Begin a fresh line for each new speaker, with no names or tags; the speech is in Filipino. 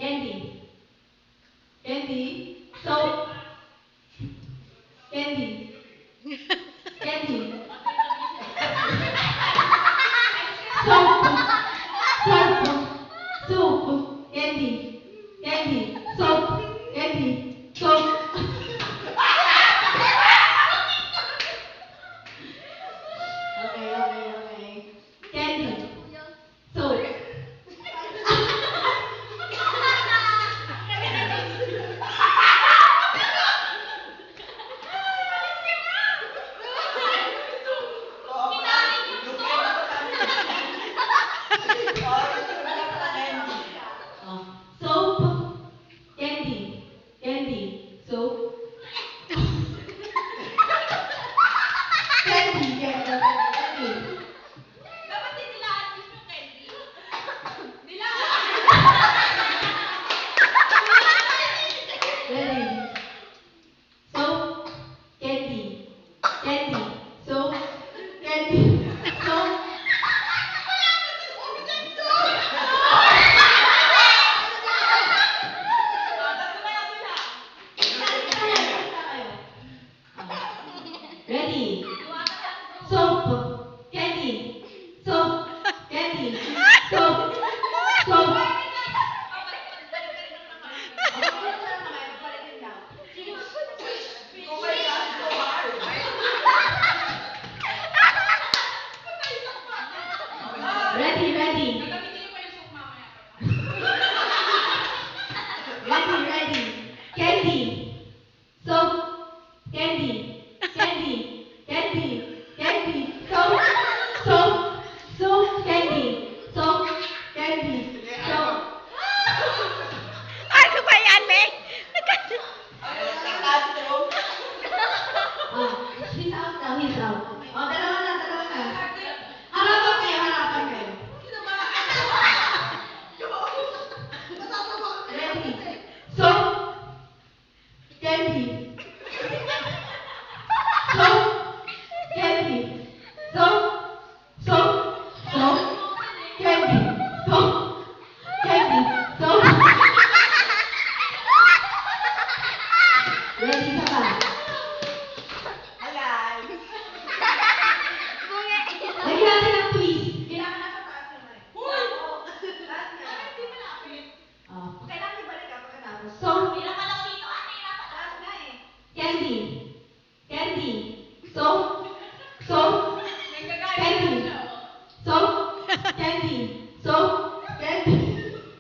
Candy. Candy. Soap. Candy. Candy. Soap. Soap. Soup. Candy. Candy. Soap. Candy. Soap. Okay, okay, okay. Candy. Soap. Oh. Soap. Candy. Candy. Soap. Candy. Candy.
Dapat din nilaan mismo candy. Nilaan.
Ready. Soap. Candy. Candy. Soap. Candy. Soap. Ready. Soap. Candy. Soap. Candy. Soap. Soap.